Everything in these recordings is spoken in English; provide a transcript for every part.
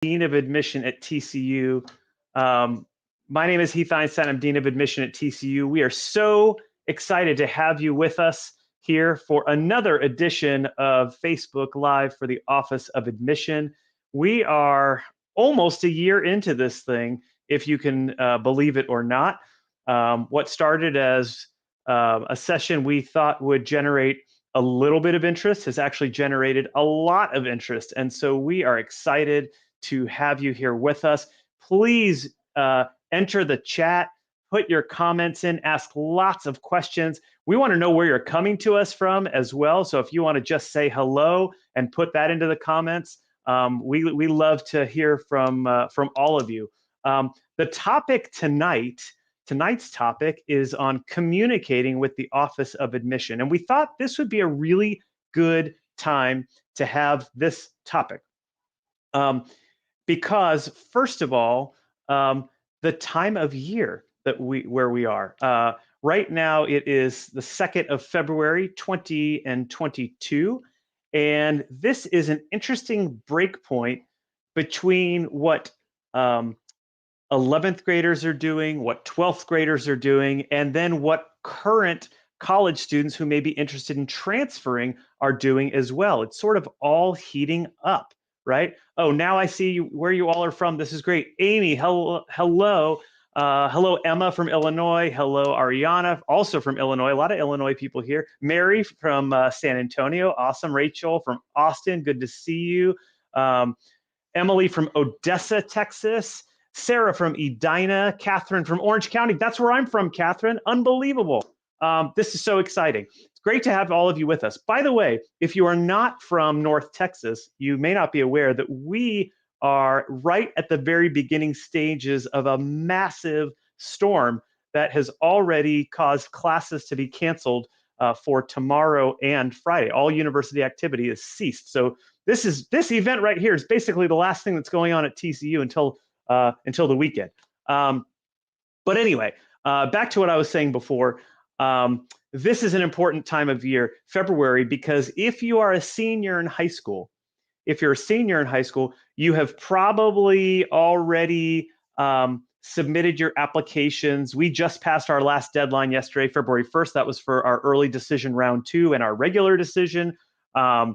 Dean of Admission at TCU. My name is Heath Einstein. I'm Dean of Admission at TCU. We are so excited to have you with us here for another edition of Facebook Live for the Office of Admission. We are almost a year into this thing, if you can believe it or not. What started as a session we thought would generate a little bit of interest has actually generated a lot of interest. And so we are excited to have you here with us. Please enter the chat, put your comments in, ask lots of questions. We want to know where you're coming to us from as well. So if you want to just say hello and put that into the comments, we love to hear from all of you. The topic tonight's topic is on communicating with the Office of Admission. And we thought this would be a really good time to have this topic. Because first of all, the time of year that where we are. Right now, it is the 2nd of February, 2022. And this is an interesting break point between what 11th graders are doing, what 12th graders are doing, and then what current college students who may be interested in transferring are doing as well. It's sort of all heating up, right? Oh, now I see where you all are from. This is great. Amy, hello. Hello, Emma from Illinois. Hello, Ariana, also from Illinois. A lot of Illinois people here. Mary from San Antonio. Awesome. Rachel from Austin. Good to see you. Emily from Odessa, Texas. Sarah from Edina. Catherine from Orange County. That's where I'm from, Catherine. Unbelievable. This is so exciting. It's great to have all of you with us. By the way, if you are not from North Texas, you may not be aware that we are right at the very beginning stages of a massive storm that has already caused classes to be canceled for tomorrow and Friday. All university activity has ceased. So this event right here is basically the last thing that's going on at TCU until the weekend. But anyway, back to what I was saying before. This is an important time of year, February, because if you are a senior in high school, you have probably already submitted your applications. We just passed our last deadline yesterday, February 1st. That was for our early decision round 2 and our regular decision. If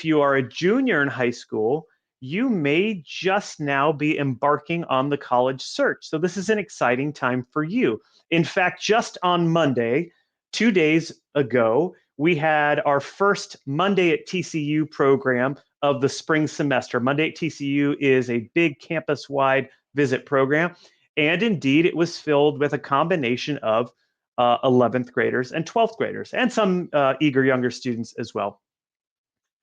you are a junior in high school, you may just now be embarking on the college search. So this is an exciting time for you. In fact, just on Monday, 2 days ago, we had our first Monday at TCU program of the spring semester. Monday at TCU is a big campus-wide visit program. And indeed, it was filled with a combination of 11th graders and 12th graders, and some eager younger students as well.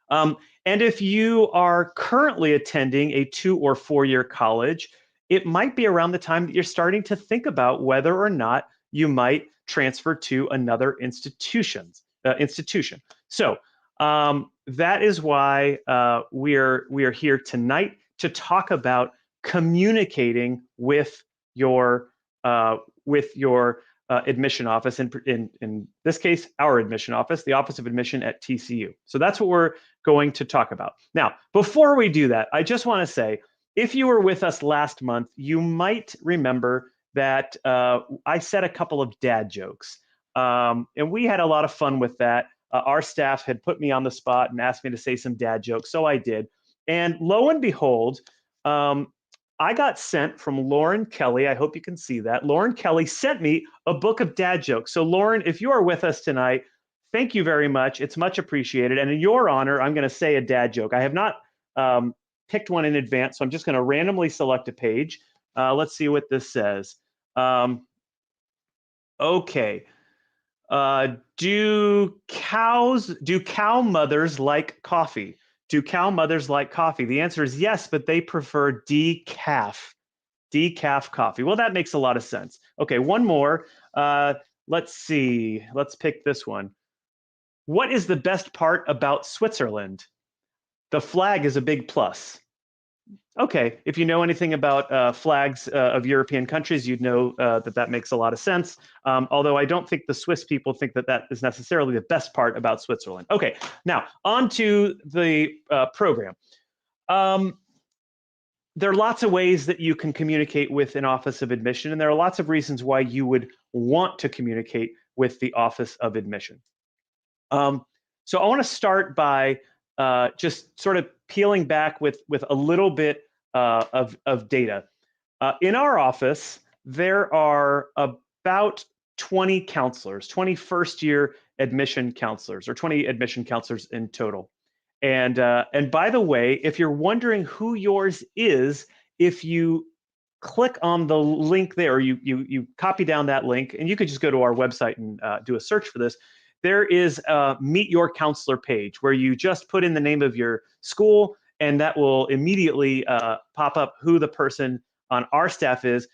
And if you are currently attending a 2 or 4 year college, it might be around the time that you're starting to think about whether or not you might transfer to another institution. So that is why we are here tonight to talk about communicating with your admission office, in this case, our admission office, the Office of Admission at TCU. So that's what we're going to talk about. Now, before we do that, I just want to say, if you were with us last month, you might remember that I said a couple of dad jokes, and we had a lot of fun with that. Our staff had put me on the spot and asked me to say some dad jokes, so I did. And lo and behold, I got sent from Lauren Kelly. I hope you can see that. Lauren Kelly sent me a book of dad jokes. So Lauren, if you are with us tonight, thank you very much. It's much appreciated. And in your honor, I'm going to say a dad joke. I have not picked one in advance, so I'm just going to randomly select a page. Let's see what this says. Okay. Do cow mothers like coffee? Do cow mothers like coffee? The answer is yes, but they prefer decaf coffee. Well, that makes a lot of sense. Okay, one more. Let's see. Let's pick this one. What is the best part about Switzerland? The flag is a big plus. Okay, if you know anything about flags of European countries, you'd know that makes a lot of sense. Although I don't think the Swiss people think that is necessarily the best part about Switzerland. Okay, now on to the program. Um, there are lots of ways that you can communicate with an Office of Admission, and there are lots of reasons why you would want to communicate with the Office of Admission. Um, so I want to start by just sort of peeling back with a little bit of data. In our office, there are about 20 counselors, 20 first-year admission counselors, or 20 admission counselors in total. And by the way, if you're wondering who yours is, if you click on the link there, you copy down that link, and you could just go to our website and do a search for this. There is a Meet Your Counselor page where you just put in the name of your school, and that will immediately pop up who the person on our staff is,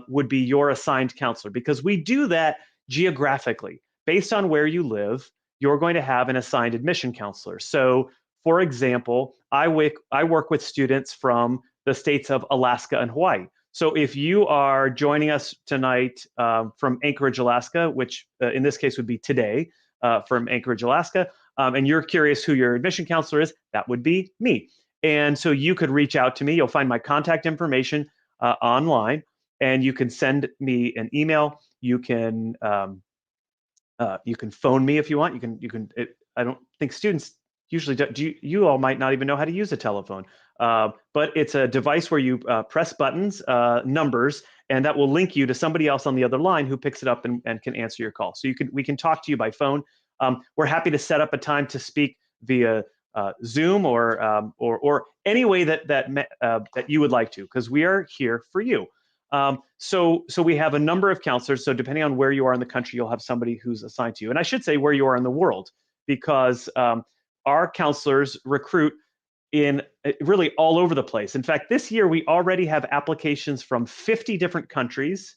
would be your assigned counselor, because we do that geographically. Based on where you live, you're going to have an assigned admission counselor. So, for example, I work with students from the states of Alaska and Hawaii. So if you are joining us tonight from Anchorage, Alaska, which in this case would be today from Anchorage, Alaska, and you're curious who your admission counselor is, that would be me. And so you could reach out to me. You'll find my contact information online, and you can send me an email. You can phone me if you want. I don't think students usually do. You all might not even know how to use a telephone, but it's a device where you press buttons, numbers, and that will link you to somebody else on the other line who picks it up and can answer your call. So we can talk to you by phone. We're happy to set up a time to speak via Zoom or any way that you would like to, because we are here for you. So we have a number of counselors. So depending on where you are in the country, you'll have somebody who's assigned to you. And I should say where you are in the world, because our counselors recruit in really all over the place. In fact, this year we already have applications from 50 different countries,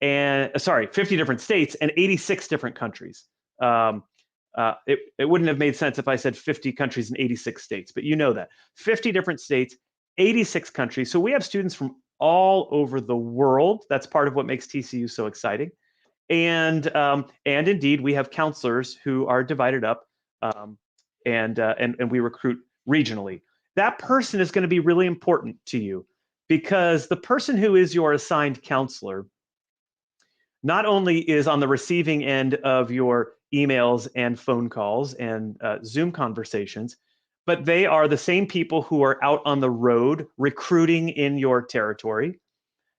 and 50 different states and 86 different countries. It wouldn't have made sense if I said 50 countries and 86 states, but you know that. 50 different states, 86 countries. So we have students from all over the world. That's part of what makes TCU so exciting. And indeed, we have counselors who are divided up, and we recruit regionally. That person is going to be really important to you, because the person who is your assigned counselor not only is on the receiving end of your emails and phone calls and Zoom conversations, but they are the same people who are out on the road recruiting in your territory.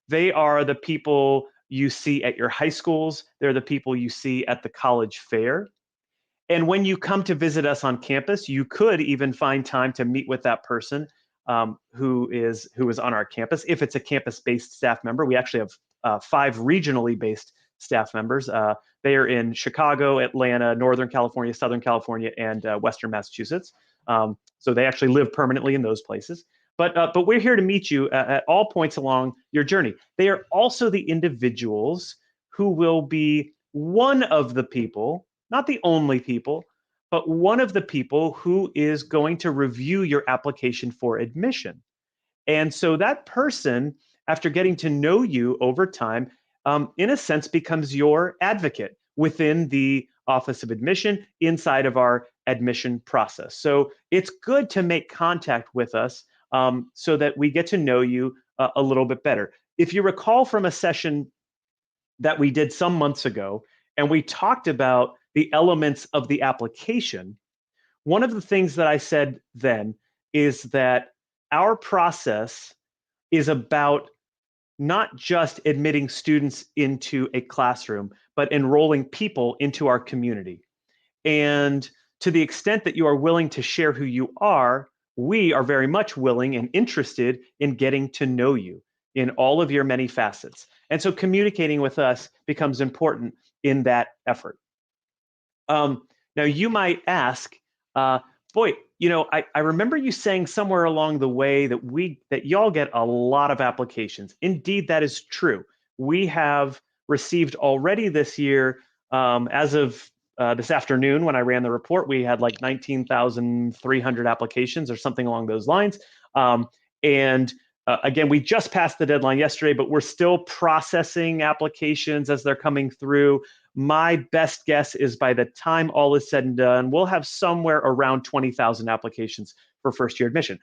They are the people you see at your high schools. They're the people you see at the college fair. And when you come to visit us on campus, you could even find time to meet with that person who is on our campus. If it's a campus-based staff member, we actually have 5 regionally based staff members. They are in Chicago, Atlanta, Northern California, Southern California, and Western Massachusetts. So they actually live permanently in those places. But we're here to meet you at all points along your journey. They are also the individuals who will be one of the people, not the only people, but one of the people who is going to review your application for admission. And so that person, after getting to know you over time, in a sense, becomes your advocate within the Office of Admission inside of our admission process. So it's good to make contact with us so that we get to know you a little bit better. If you recall from a session that we did some months ago, and we talked about the elements of the application, one of the things that I said then is that our process is about not just admitting students into a classroom, but enrolling people into our community. And to the extent that you are willing to share who you are, we are very much willing and interested in getting to know you in all of your many facets. And so communicating with us becomes important in that effort. Now, you might ask, boy, I remember you saying somewhere along the way that y'all get a lot of applications. Indeed, that is true. We have received already this year, as of this afternoon when I ran the report, we had like 19,300 applications or something along those lines. And again, we just passed the deadline yesterday, but we're still processing applications as they're coming through. My best guess is by the time all is said and done, we'll have somewhere around 20,000 applications for first year admission.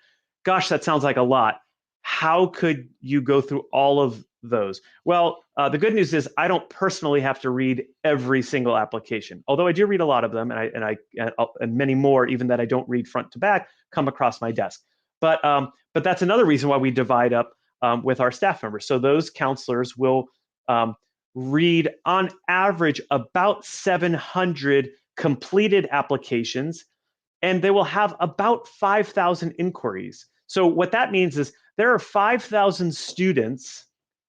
Gosh, that sounds like a lot. How could you go through all of those? Well, the good news is I don't personally have to read every single application, although I do read a lot of them, and many more, even that I don't read front to back, come across my desk. But that's another reason why we divide up with our staff members. So those counselors will read on average about 700 completed applications, and they will have about 5,000 inquiries. So what that means is there are 5,000 students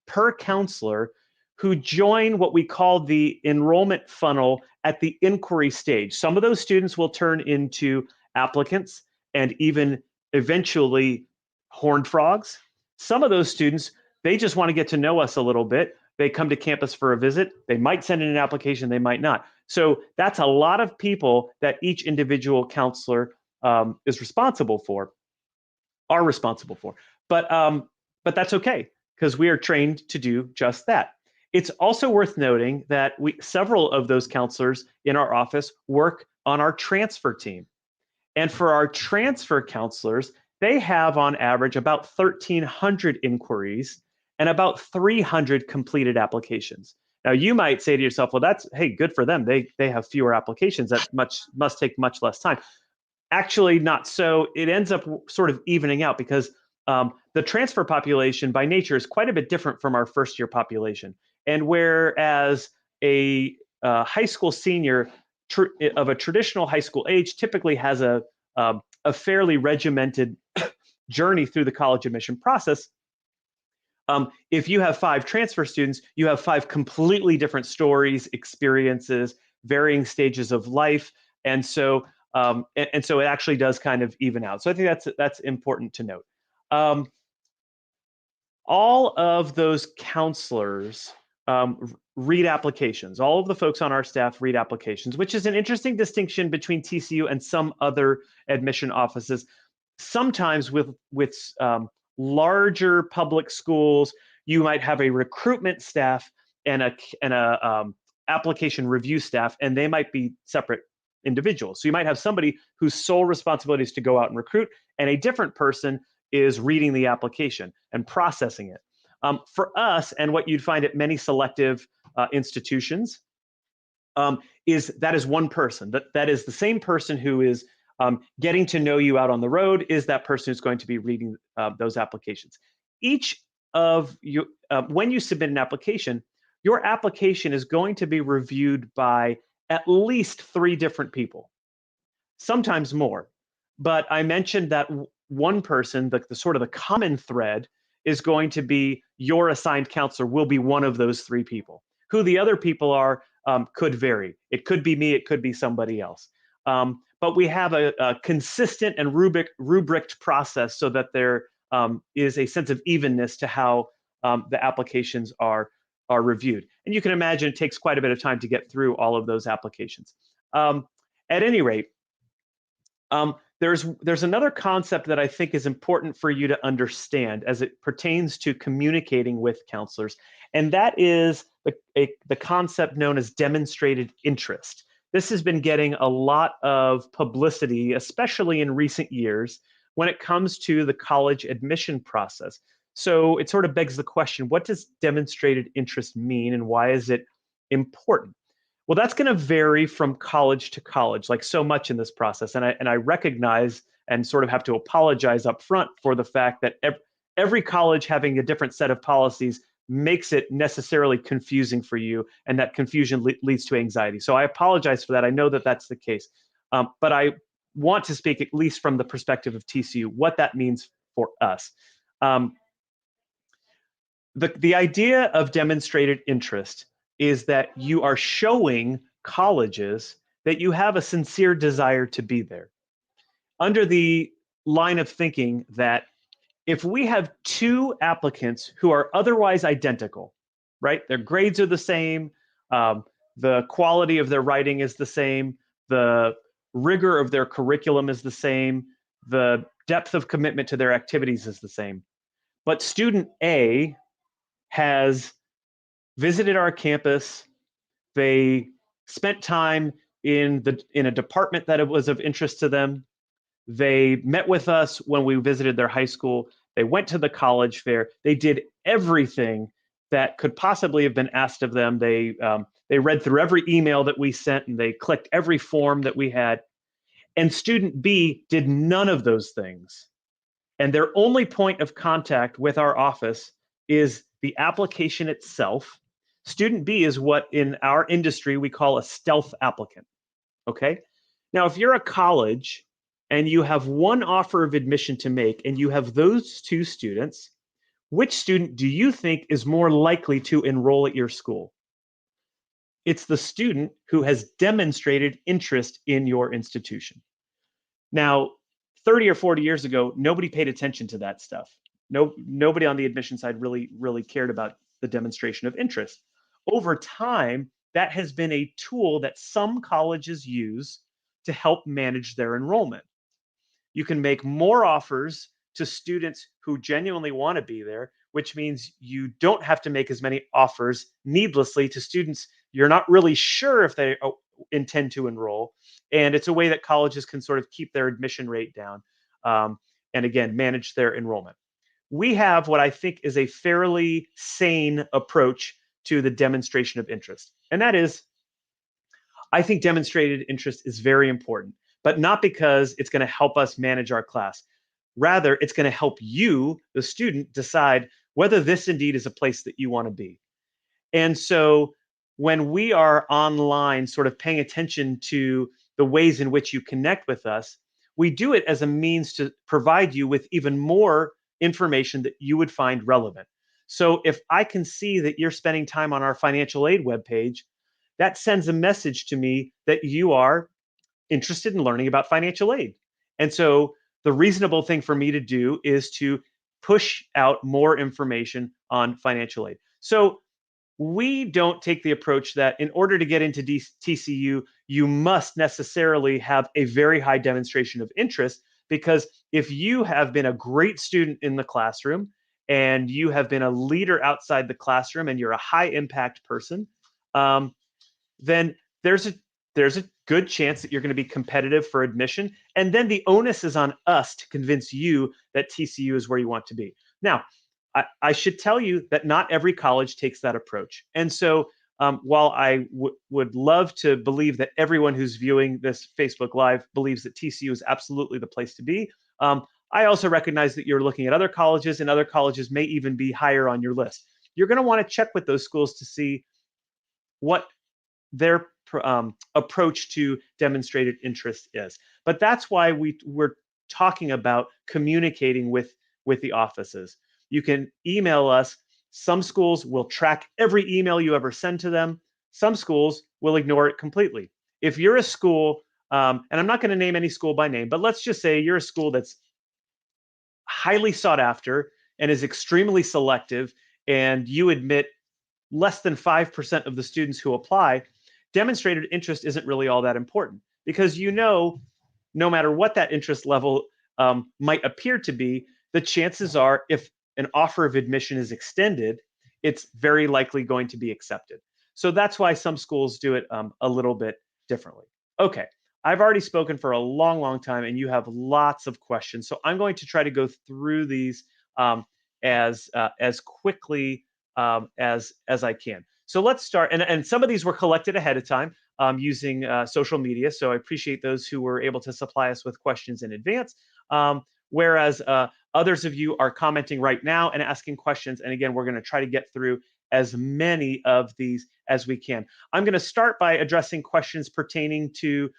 per counselor who join what we call the enrollment funnel at the inquiry stage. Some of those students will turn into applicants and even eventually horned frogs. Some of those students, they just want to get to know us a little bit. They come to campus for a visit. They might send in an application, they might not. So that's a lot of people that each individual counselor is responsible for, are responsible for. But that's okay, because we are trained to do just that. It's also worth noting that several of those counselors in our office work on our transfer team. And for our transfer counselors, they have on average about 1,300 inquiries and about 300 completed applications. Now you might say to yourself, well, that's, hey, good for them. They have fewer applications. That must take much less time. Actually, not so. It ends up sort of evening out because the transfer population by nature is quite a bit different from our first year population. And whereas a high school senior of a traditional high school age typically has a fairly regimented journey through the college admission process, if you have 5 transfer students, you have 5 completely different stories, experiences, varying stages of life, and so it actually does kind of even out. So I think that's important to note. All of those counselors read applications. All of the folks on our staff read applications, which is an interesting distinction between TCU and some other admission offices. Sometimes with larger public schools, you might have a recruitment staff and a application review staff, and they might be separate individuals. So you might have somebody whose sole responsibility is to go out and recruit, and a different person is reading the application and processing it. For us, and what you'd find at many selective institutions, is one person. That is the same person who is getting to know you out on the road, is that person who's going to be reading those applications. Each of you, when you submit an application, your application is going to be reviewed by at least 3 different people, sometimes more. But I mentioned that one person, the sort of the common thread, is going to be your assigned counselor will be one of those 3 people. Who the other people are could vary. It could be me, it could be somebody else. But we have a consistent and rubriced process so that there is a sense of evenness to how the applications are reviewed. And you can imagine it takes quite a bit of time to get through all of those applications. At any rate, there's another concept that I think is important for you to understand as it pertains to communicating with counselors, and that is the concept known as demonstrated interest. This has been getting a lot of publicity, especially in recent years, when it comes to the college admission process. So it sort of begs the question, what does demonstrated interest mean, and why is it important? Well, that's going to vary from college to college, like so much in this process. And I recognize and sort of have to apologize up front for the fact that every college having a different set of policies makes it necessarily confusing for you, and that confusion leads to anxiety. So I apologize for that. I know that that's the case. But I want to speak, at least from the perspective of TCU, what that means for us. The idea of demonstrated interest is that you are showing colleges that you have a sincere desire to be there, under the line of thinking that if we have 2 applicants who are otherwise identical, right? Their grades are the same, the quality of their writing is the same, the rigor of their curriculum is the same, the depth of commitment to their activities is the same. But student A has visited our campus, they spent time in a department that was of interest to them, They met with us when we visited their high school. They went to the college fair. They did everything that could possibly have been asked of them. They read through every email that we sent and they clicked every form that we had. And student B did none of those things. And their only point of contact with our office is the application itself. Student B is what in our industry we call a stealth applicant. Okay. Now, if you're a college and you have one offer of admission to make and you have those two students, which student do you think is more likely to enroll at your school? It's the student who has demonstrated interest in your institution. Now, 30 or 40 years ago, nobody paid attention to that stuff. Nobody on the admission side really cared about the demonstration of interest. Over time, that has been a tool that some colleges use to help manage their enrollment. You can make more offers to students who genuinely want to be there, which means you don't have to make as many offers needlessly to students you're not really sure if they intend to enroll. And it's a way that colleges can sort of keep their admission rate down, um, and again, manage their enrollment. We have what I think is a fairly sane approach to the demonstration of interest. And that is, I think demonstrated interest is very important, but not because it's going to help us manage our class. Rather, it's going to help you, the student, decide whether this indeed is a place that you want to be. And so when we are online, sort of paying attention to the ways in which you connect with us, we do it as a means to provide you with even more information that you would find relevant. So if I can see that you're spending time on our financial aid webpage, that sends a message to me that you are interested in learning about financial aid. And so the reasonable thing for me to do is to push out more information on financial aid. So we don't take the approach that in order to get into TCU, you must necessarily have a very high demonstration of interest. Because if you have been a great student in the classroom and you have been a leader outside the classroom and you're a high impact person, um, then there's a there's a good chance that you're going to be competitive for admission. And then the onus is on us to convince you that TCU is where you want to be. Now, I should tell you that not every college takes that approach. And so while I would love to believe that everyone who's viewing this Facebook Live believes that TCU is absolutely the place to be, I also recognize that you're looking at other colleges, and other colleges may even be higher on your list. You're going to want to check with those schools to see what their approach to demonstrated interest is. But that's why we're talking about communicating with the offices. You can email us. Some schools will track every email you ever send to them. Some schools will ignore it completely. If you're a school, and I'm not going to name any school by name, but let's just say you're a school that's highly sought after and is extremely selective, and you admit less than 5% of the students who apply, demonstrated interest isn't really all that important, because no matter what that interest level might appear to be, the chances are if an offer of admission is extended, it's very likely going to be accepted. So that's why some schools do it a little bit differently. Okay, I've already spoken for a long time, and you have lots of questions. So I'm going to try to go through these as quickly as I can. So let's start. And some of these were collected ahead of time using social media. So I appreciate those who were able to supply us with questions in advance. Whereas others of you are commenting right now and asking questions. And again, we're going to try to get through as many of these as we can. I'm going to start by addressing questions pertaining to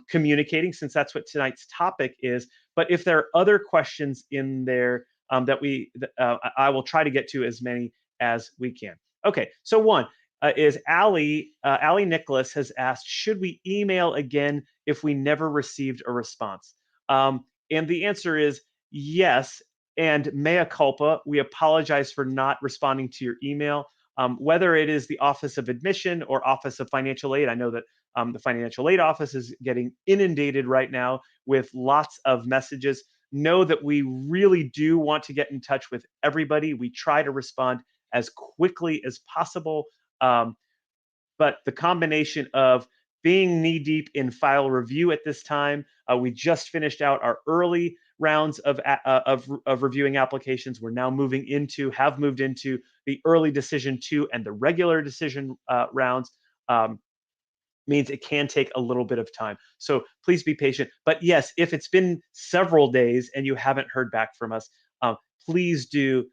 communicating, since that's what tonight's topic is. But if there are other questions in there I will try to get to as many as we can. Okay, so one is Allie Nicholas has asked, should we email again if we never received a response? And the answer is yes, and mea culpa. We apologize for not responding to your email. Whether it is the Office of Admission or Office of Financial Aid, I know that the Financial Aid Office is getting inundated right now with lots of messages. Know that we really do want to get in touch with everybody. We try to respond as quickly as possible. But the combination of being knee deep in file review at this time. We just finished out our early rounds of reviewing applications. We're now have moved into the early decision 2 and the regular decision rounds. Means it can take a little bit of time. So please be patient. But yes, if it's been several days and you haven't heard back from us, please do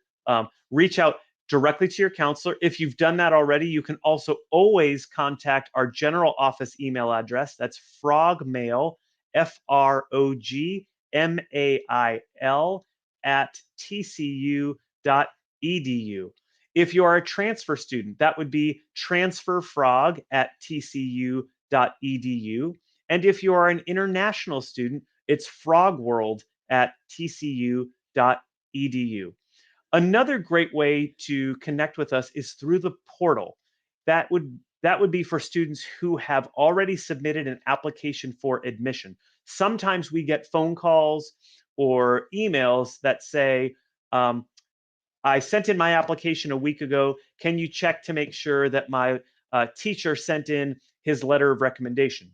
reach out directly to your counselor. If you've done that already, you can also always contact our general office email address. That's frogmail, FROGMAIL at tcu.edu. If you are a transfer student, that would be transferfrog at tcu.edu. And if you are an international student, it's frogworld at tcu.edu. Another great way to connect with us is through the portal. That would be for students who have already submitted an application for admission. Sometimes we get phone calls or emails that say, I sent in my application a week ago. Can you check to make sure that my teacher sent in his letter of recommendation?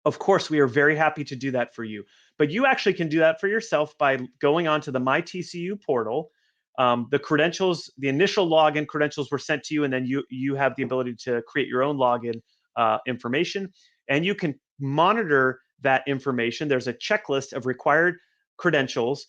Of course, we are very happy to do that for you. But you actually can do that for yourself by going onto the My TCU portal. The credentials, the initial login credentials were sent to you, and then you have the ability to create your own login information, and you can monitor that information. There's a checklist of required credentials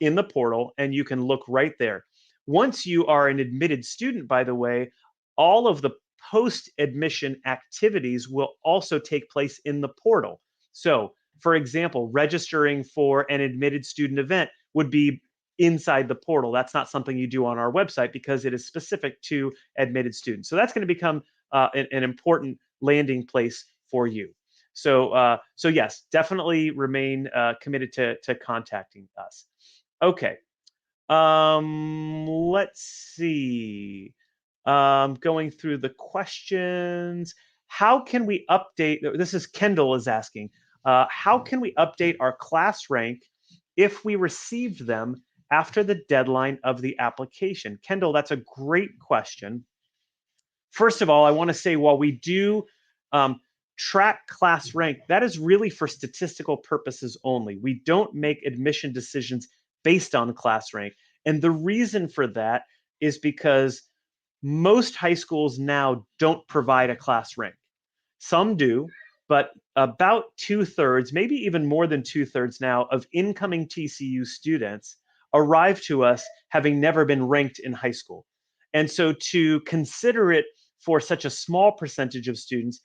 in the portal, and you can look right there. Once you are an admitted student, by the way, all of the post-admission activities will also take place in the portal. So, for example, registering for an admitted student event would be inside the portal. That's not something you do on our website because it is specific to admitted students. So that's going to become an important landing place for you. So yes, definitely remain committed to contacting us. Okay. Let's see. Going through the questions. How can we update? This is Kendall is asking. How can we update our class rank if we received them after the deadline of the application? Kendall, that's a great question. First of all, I want to say while we do track class rank, that is really for statistical purposes only. We don't make admission decisions based on class rank. And the reason for that is because most high schools now don't provide a class rank. Some do, but about 2/3, maybe even more than 2/3 now, of incoming TCU students arrive to us having never been ranked in high school. And so to consider it for such a small percentage of students,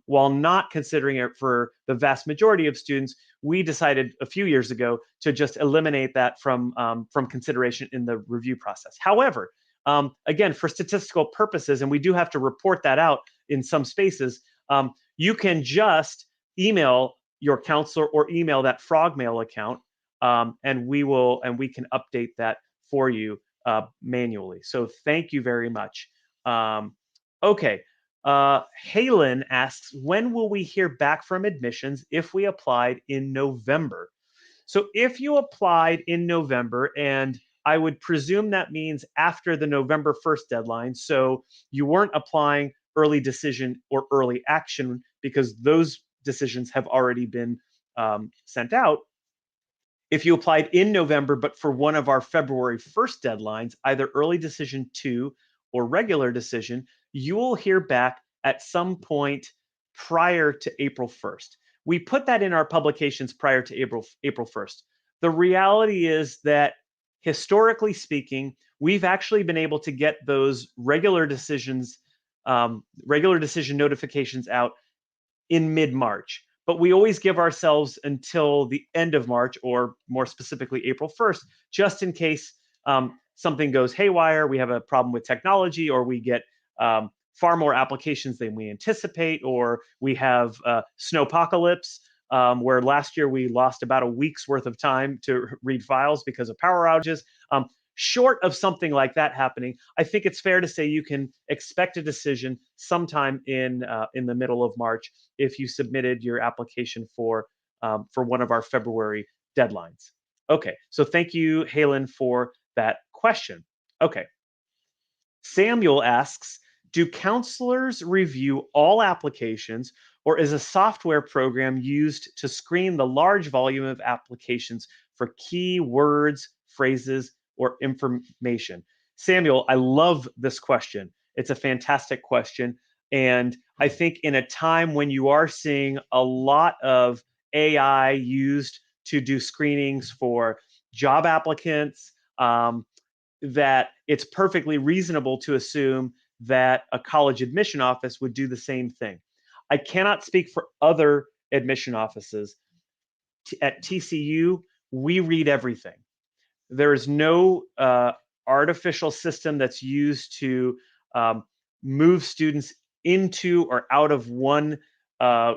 while not considering it for the vast majority of students, we decided a few years ago to just eliminate that from consideration in the review process. However, again, for statistical purposes, and we do have to report that out in some spaces, you can just email your counselor or email that Frogmail account, and we can update that for you manually. So thank you very much. Okay. Halen asks, when will we hear back from admissions if we applied in November? So if you applied in November, and I would presume that means after the November 1st deadline, so you weren't applying early decision or early action because those decisions have already been sent out. If you applied in November, but for one of our February 1st deadlines, either early decision 2 or regular decision, you will hear back at some point prior to April 1st. We put that in our publications prior to April 1st. The reality is that historically speaking, we've actually been able to get those regular decision notifications out in mid-March. But we always give ourselves until the end of March, or more specifically April 1st, just in case something goes haywire, we have a problem with technology, or we get far more applications than we anticipate, or we have snowpocalypse, where last year we lost about a week's worth of time to read files because of power outages. Short of something like that happening, I think it's fair to say you can expect a decision sometime in the middle of March if you submitted your application for one of our February deadlines. Okay, so thank you, Halen, for that question. Okay, Samuel asks, do counselors review all applications, or is a software program used to screen the large volume of applications for key words, phrases, or information? Samuel, I love this question. It's a fantastic question. And I think in a time when you are seeing a lot of AI used to do screenings for job applicants, that it's perfectly reasonable to assume that a college admission office would do the same thing. I cannot speak for other admission offices. At TCU, we read everything. There is no artificial system that's used to um, move students into or out of one uh,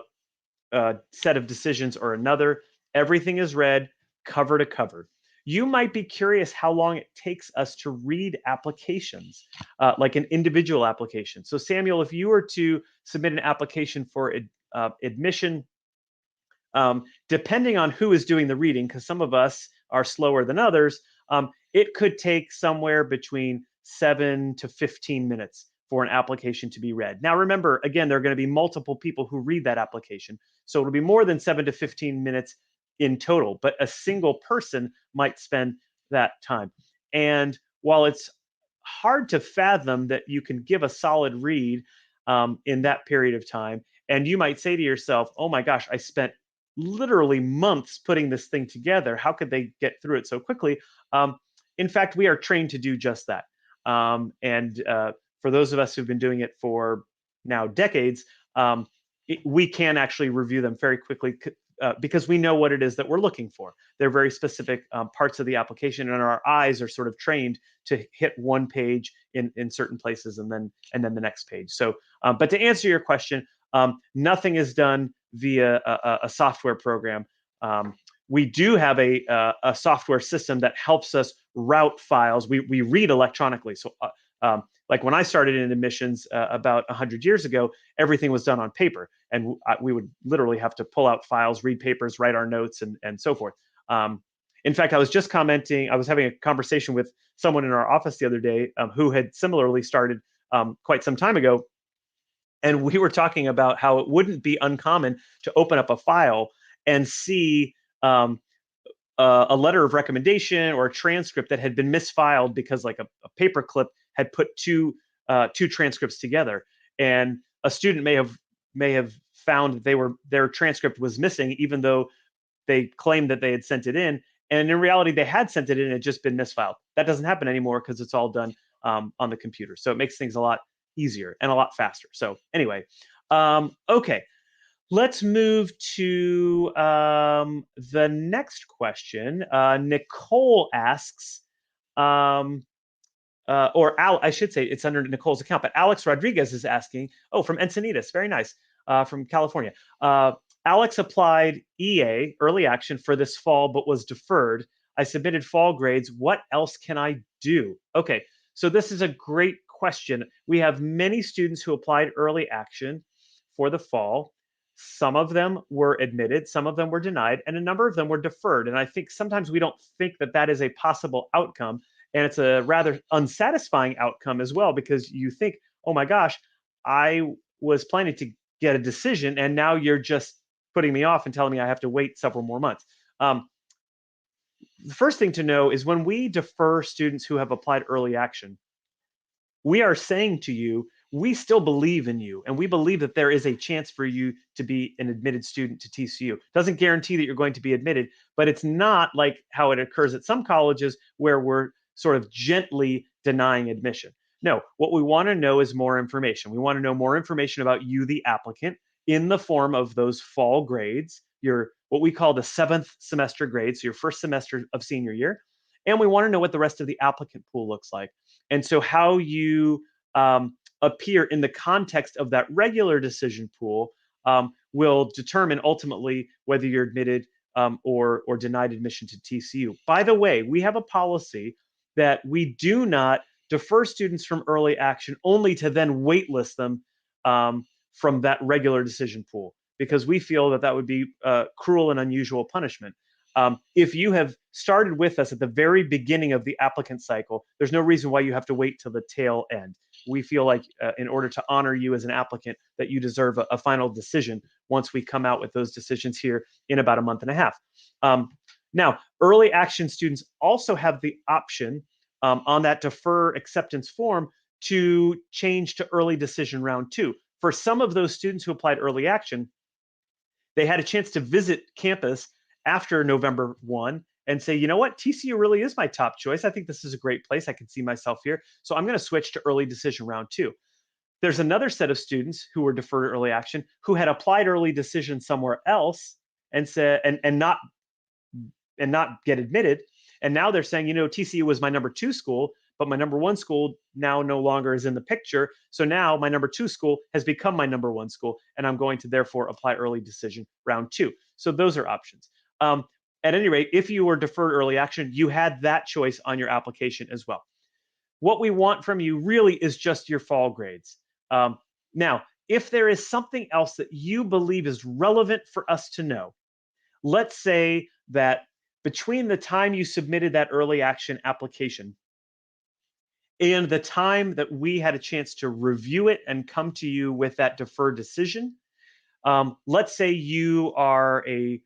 set of decisions or another. Everything is read cover to cover. You might be curious how long it takes us to read applications, like an individual application. So, Samuel, if you were to submit an application for admission, depending on who is doing the reading, because some of us are slower than others, it could take somewhere between 7 to 15 minutes for an application to be read. Now, remember, again, there are going to be multiple people who read that application. So it'll be more than 7 to 15 minutes in total, but a single person might spend that time. And while it's hard to fathom that you can give a solid read in that period of time, and you might say to yourself, oh my gosh, I spent literally months putting this thing together. How could they get through it so quickly? In fact, we are trained to do just that. And for those of us who've been doing it for now decades, we can actually review them very quickly because we know what it is that we're looking for. They're very specific parts of the application, and our eyes are sort of trained to hit one page in certain places and then the next page. So, but to answer your question, nothing is done via a software program. We do have a software system that helps us route files. We read electronically. So like when I started in admissions about 100 years ago, everything was done on paper. And we would literally have to pull out files, read papers, write our notes, and so forth. In fact, I was just commenting, I was having a conversation with someone in our office the other day who had similarly started quite some time ago. And we were talking about how it wouldn't be uncommon to open up a file and see a letter of recommendation or a transcript that had been misfiled because like a paper clip had put two transcripts together, and a student may have found that their transcript was missing, even though they claimed that they had sent it in, and in reality they had sent it in and it had just been misfiled. That doesn't happen anymore because it's all done on the computer. So it makes things a lot easier and a lot faster. So anyway, okay. Let's move to the next question. Nicole asks, I should say it's under Nicole's account, but Alex Rodriguez is asking, from Encinitas, very nice, from California. Alex applied EA, early action, for this fall, but was deferred. I submitted fall grades. What else can I do? Okay, so this is a great question. We have many students who applied early action for the fall. Some of them were admitted, some of them were denied, and a number of them were deferred. And I think sometimes we don't think that that is a possible outcome. And it's a rather unsatisfying outcome as well, because you think, oh my gosh, I was planning to get a decision, and now you're just putting me off and telling me I have to wait several more months. The first thing to know is when we defer students who have applied early action, we are saying to you, we still believe in you, and we believe that there is a chance for you to be an admitted student to TCU. Doesn't guarantee that you're going to be admitted, but it's not like how it occurs at some colleges where we're sort of gently denying admission. No, what we want to know is more information. We want to know more information about you, the applicant, in the form of those fall grades, your what we call the 7th semester grades, so your first semester of senior year. And we want to know what the rest of the applicant pool looks like. And so how you appear in the context of that regular decision pool will determine ultimately whether you're admitted or denied admission to TCU. By the way, we have a policy that we do not defer students from early action only to then waitlist them from that regular decision pool, because we feel that that would be cruel and unusual punishment. If you have started with us at the very beginning of the applicant cycle, there's no reason why you have to wait till the tail end. we feel like in order to honor you as an applicant, that you deserve a final decision once we come out with those decisions here in about a month and a half. Now, early action students also have the option on that defer acceptance form to change to early decision round two. For some of those students who applied early action, they had a chance to visit campus after November 1 and say, you know what, TCU really is my top choice. I think this is a great place. I can see myself here. So I'm going to switch to early decision round two. There's another set of students who were deferred early action who had applied early decision somewhere else and said and not get admitted. And now they're saying, you know, TCU was my number two school, but my number one school now no longer is in the picture. So now my number two school has become my number one school, and I'm going to therefore apply early decision round two. So those are options. At any rate, if you were deferred early action, you had that choice on your application as well. What we want from you really is just your fall grades. Now, if there is something else that you believe is relevant for us to know, let's say that between the time you submitted that early action application and the time that we had a chance to review it and come to you with that deferred decision, let's say you are a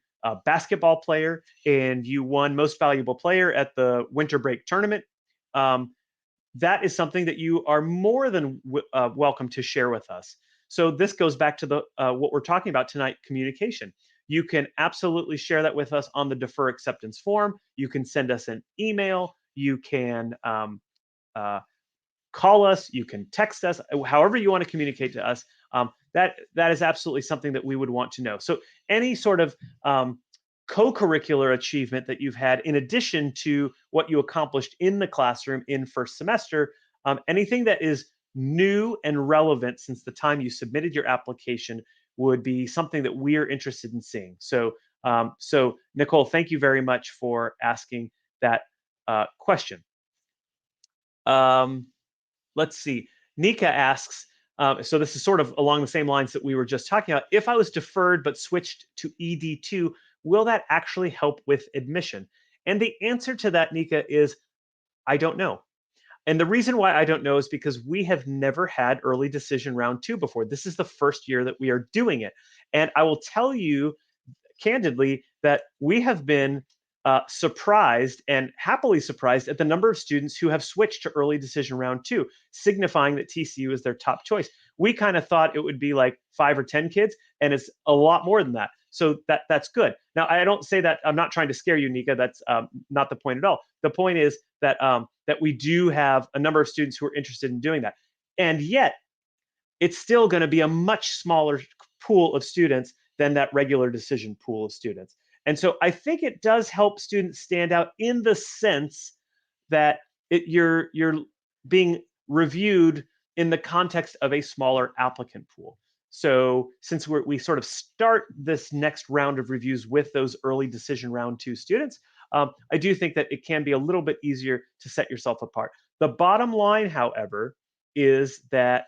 basketball player and you won most valuable player at the winter break tournament. That is something that you are more than welcome to share with us. So this goes back to the what we're talking about tonight, communication. You can absolutely share that with us on the defer acceptance form. You can send us an email. You can call us. You can text us. However you want to communicate to us. That is absolutely something that we would want to know. So any sort of co-curricular achievement that you've had in addition to what you accomplished in the classroom in first semester, anything that is new and relevant since the time you submitted your application would be something that we're interested in seeing. So, so Nicole, thank you very much for asking that question. Let's see. Nika asks, so this is sort of along the same lines that we were just talking about. If I was deferred but switched to ED2, will that actually help with admission? And the answer to that, Nika, is I don't know. And the reason why I don't know is because we have never had early decision round two before. This is the first year that we are doing it. And I will tell you candidly that we have been surprised and happily surprised at the number of students who have switched to early decision round two, signifying that TCU is their top choice. We kind of thought it would be like 5 or 10 kids, and it's a lot more than that. So that's good. Now, I don't say that, I'm not trying to scare you, Nika. That's not the point at all. The point is that that we do have a number of students who are interested in doing that. And yet, it's still going to be a much smaller pool of students than that regular decision pool of students. And so I think it does help students stand out in the sense that you're being reviewed in the context of a smaller applicant pool. So since we sort of start this next round of reviews with those early decision round two students, I do think that it can be a little bit easier to set yourself apart. The bottom line, however, is that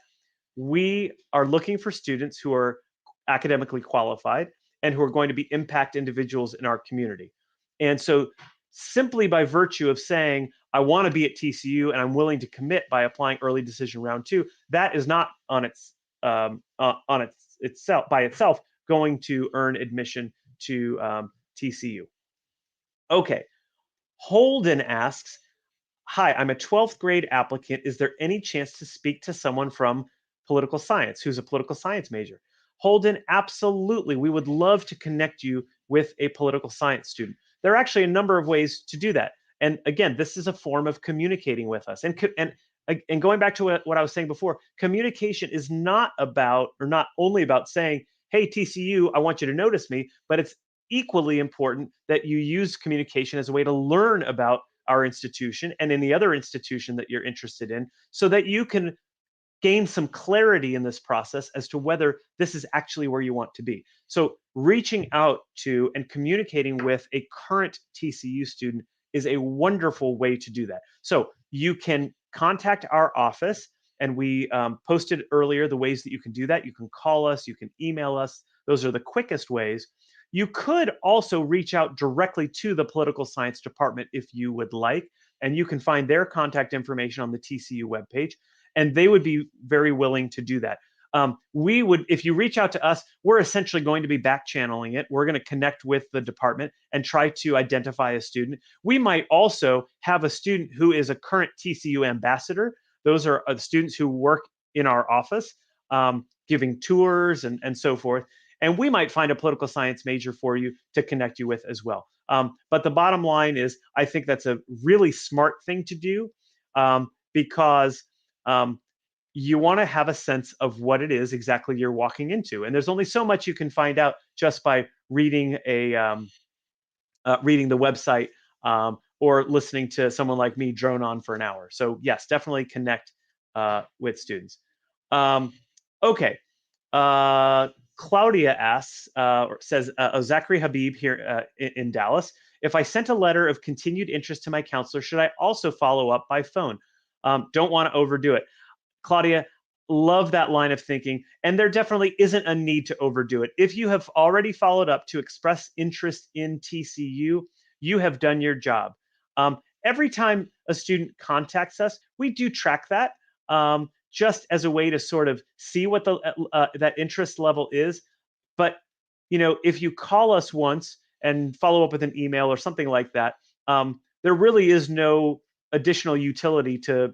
we are looking for students who are academically qualified and who are going to be impact individuals in our community. And so simply by virtue of saying, I want to be at TCU and I'm willing to commit by applying early decision round two, that is not on itself by itself going to earn admission to TCU. Okay, Holden asks, hi, I'm a 12th grade applicant. Is there any chance to speak to someone from political science who's a political science major? Holden, absolutely. We would love to connect you with a political science student. There are actually a number of ways to do that. And again, this is a form of communicating with us. And going back to what I was saying before, communication is not about, or not only about saying, hey, TCU, I want you to notice me, but it's equally important that you use communication as a way to learn about our institution and any other institution that you're interested in, so that you can gain some clarity in this process as to whether this is actually where you want to be. So reaching out to and communicating with a current TCU student is a wonderful way to do that. So you can contact our office, and we posted earlier the ways that you can do that. You can call us, you can email us. Those are the quickest ways. You could also reach out directly to the political science department if you would like, and you can find their contact information on the TCU webpage. and they would be very willing to do that. We would, if you reach out to us, we're essentially going to be back channeling it. We're going to connect with the department and try to identify a student. We might also have a student who is a current TCU ambassador. Those are students who work in our office, giving tours and so forth. And we might find a political science major for you to connect you with as well. But the bottom line is, I think that's a really smart thing to do, because you want to have a sense of what it is exactly you're walking into. And there's only so much you can find out just by reading reading the website, or listening to someone like me drone on for an hour. So yes, definitely connect with students. Okay. Claudia asks, or says, Zachary Habib here in Dallas. If I sent a letter of continued interest to my counselor, should I also follow up by phone? Don't want to overdo it. Claudia, love that line of thinking. And there definitely isn't a need to overdo it. If you have already followed up to express interest in TCU, you have done your job. Every time a student contacts us, we do track that, just as a way to sort of see what the that interest level is. But if you call us once and follow up with an email or something like that, there really is no additional utility to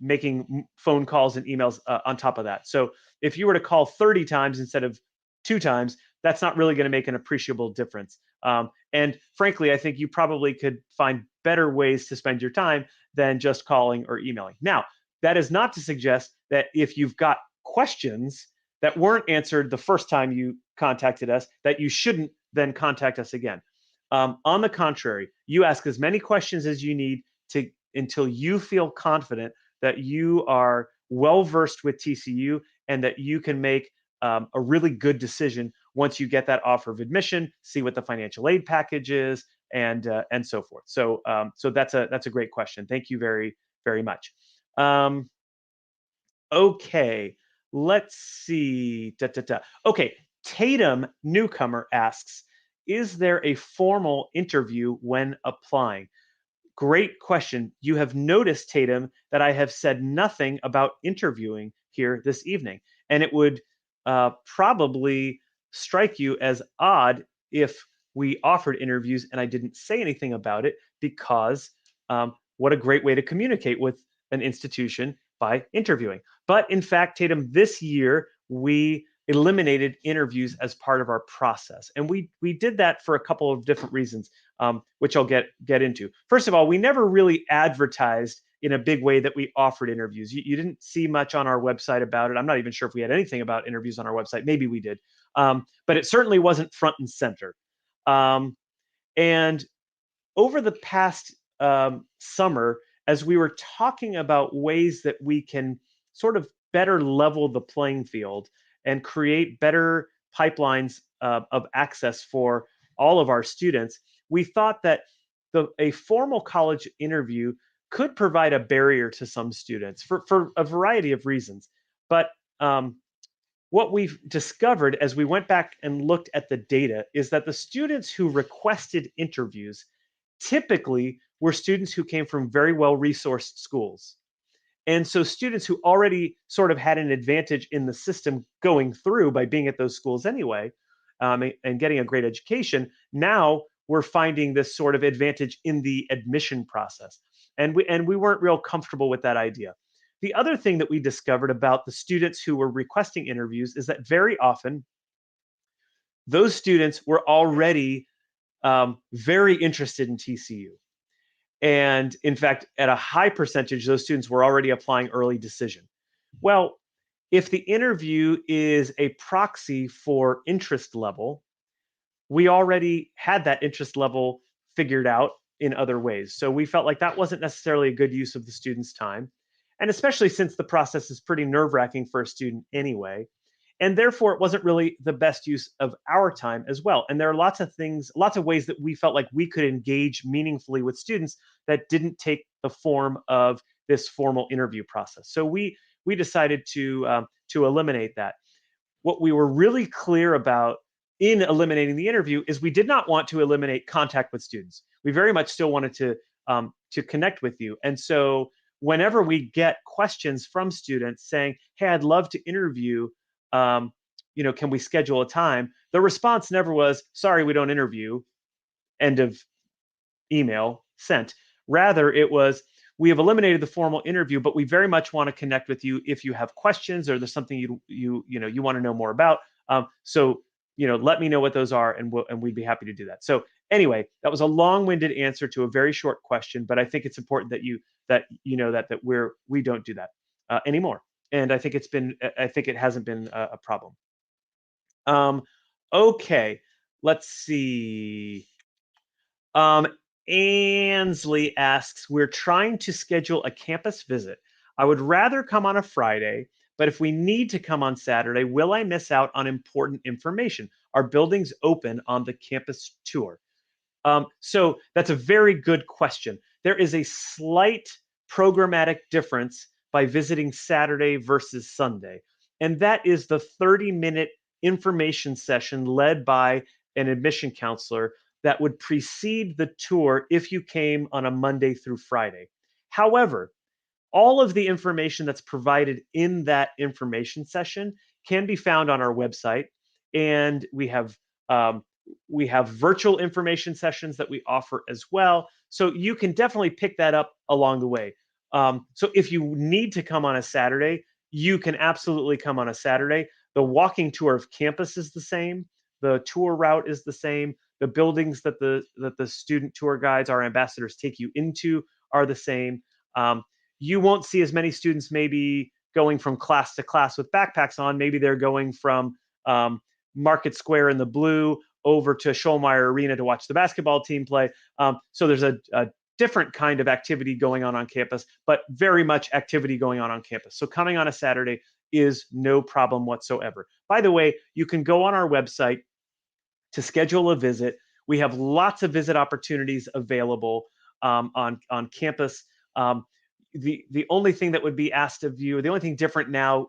making phone calls and emails on top of that. So if you were to call 30 times instead of 2 times, that's not really going to make an appreciable difference. And frankly, I think you probably could find better ways to spend your time than just calling or emailing. Now, that is not to suggest that if you've got questions that weren't answered the first time you contacted us, that you shouldn't then contact us again. On the contrary, you ask as many questions as you need to until you feel confident that you are well versed with TCU and that you can make a really good decision once you get that offer of admission, see what the financial aid package is, and so forth. So that's a great question. Thank you very, very much. Okay, let's see. Okay, Tatum Newcomer asks, is there a formal interview when applying? Great question. You have noticed, Tatum, that I have said nothing about interviewing here this evening. And it would probably strike you as odd if we offered interviews and I didn't say anything about it, because what a great way to communicate with an institution by interviewing. But in fact, Tatum, this year we eliminated interviews as part of our process. And we did that for a couple of different reasons, which I'll get into. First of all, we never really advertised in a big way that we offered interviews. You didn't see much on our website about it. I'm not even sure if we had anything about interviews on our website. Maybe we did, but it certainly wasn't front and center. And over the past summer, as we were talking about ways that we can sort of better level the playing field and create better pipelines of access for all of our students, we thought that a formal college interview could provide a barrier to some students for a variety of reasons. But what we've discovered as we went back and looked at the data is that the students who requested interviews typically were students who came from very well-resourced schools. And so students who already sort of had an advantage in the system going through by being at those schools anyway, and getting a great education, now we're finding this sort of advantage in the admission process. And we weren't real comfortable with that idea. The other thing that we discovered about the students who were requesting interviews is that very often those students were already very interested in TCU. And in fact, at a high percentage, those students were already applying early decision. Well, if the interview is a proxy for interest level, we already had that interest level figured out in other ways. So we felt like that wasn't necessarily a good use of the student's time. And especially since the process is pretty nerve-wracking for a student anyway. And therefore, it wasn't really the best use of our time as well. And there are lots of things, lots of ways that we felt like we could engage meaningfully with students that didn't take the form of this formal interview process. So we decided to eliminate that. What we were really clear about in eliminating the interview is we did not want to eliminate contact with students. We very much still wanted to connect with you. And so whenever we get questions from students saying, hey, I'd love to interview, can we schedule a time? The response never was, sorry, we don't interview, end of email sent. Rather, it was, we have eliminated the formal interview, but we very much want to connect with you if you have questions or there's something you want to know more about. So let me know what those are, and we'd be happy to do that. So anyway, that was a long-winded answer to a very short question, but I think it's important that you know that we don't do that anymore. And I think it hasn't been a problem. Okay, let's see. Um, Ansley asks, we're trying to schedule a campus visit. I would rather come on a Friday, but if we need to come on Saturday, will I miss out on important information? Are buildings open on the campus tour? So that's a very good question. There is a slight programmatic difference by visiting Saturday versus Sunday, and that is the 30-minute information session led by an admission counselor that would precede the tour if you came on a Monday through Friday. However, all of the information that's provided in that information session can be found on our website, and um, we have virtual information sessions that we offer as well. So you can definitely pick that up along the way. So if you need to come on a Saturday, you can absolutely come on a Saturday. The walking tour of campus is the same. The tour route is the same. The buildings that the student tour guides, our ambassadors, take you into are the same. You won't see as many students maybe going from class to class with backpacks on. Maybe they're going from Market Square in the blue over to Schollmeyer Arena to watch the basketball team play. So there's a different kind of activity going on campus, but very much activity going on campus. So coming on a Saturday is no problem whatsoever. By the way, you can go on our website to schedule a visit. We have lots of visit opportunities available on campus. The only thing that would be asked of you, the only thing different now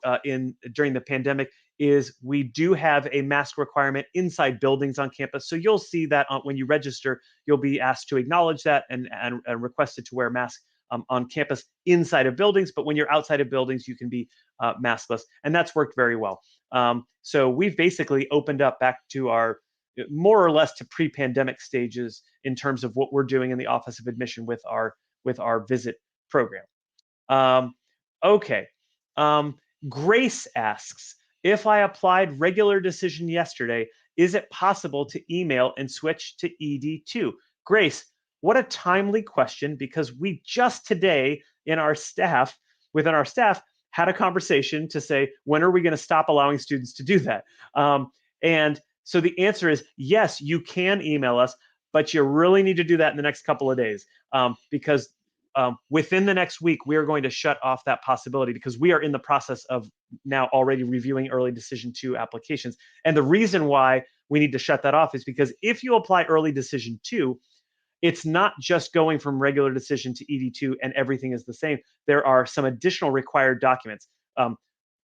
during the pandemic, is we do have a mask requirement inside buildings on campus. So you'll see that when you register, you'll be asked to acknowledge that and requested to wear a mask on campus inside of buildings. But when you're outside of buildings, you can be maskless, and that's worked very well. So we've basically opened up back to our more or less to pre-pandemic stages in terms of what we're doing in the Office of Admission with our visit program. Okay. Grace asks, if I applied regular decision yesterday, is it possible to email and switch to ED2? Grace, what a timely question, because we just today within our staff, had a conversation to say, when are we going to stop allowing students to do that? And so the answer is yes, you can email us, but you really need to do that in the next couple of days because within the next week, we are going to shut off that possibility because we are in the process of now already reviewing early decision 2 applications. And the reason why we need to shut that off is because if you apply early decision 2, it's not just going from regular decision to ED2 and everything is the same. There are some additional required documents.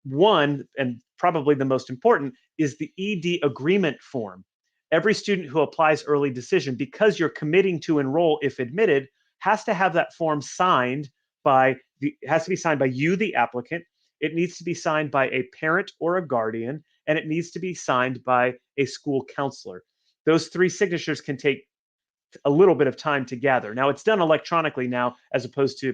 One, and probably the most important, is the ED agreement form. Every student who applies early decision, because you're committing to enroll if admitted, has to have that form signed has to be signed by you, the applicant. It needs to be signed by a parent or a guardian, and it needs to be signed by a school counselor. Those 3 signatures can take a little bit of time to gather. Now, it's done electronically now, as opposed to